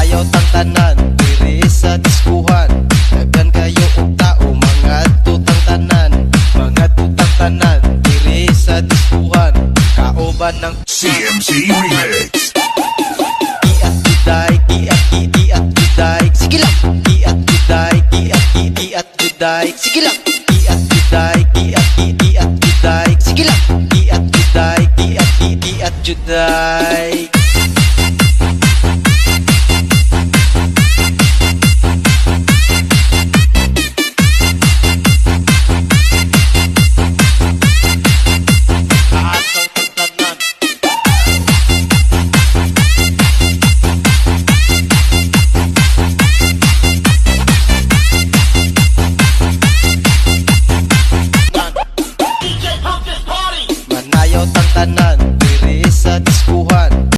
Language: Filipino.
sayaw tang tanan diri sa diskuhan. Daghan kayo og tao mga tutang tanan, mga tutang tanan diri sa diskuhan. Kauban ng CMC Remix.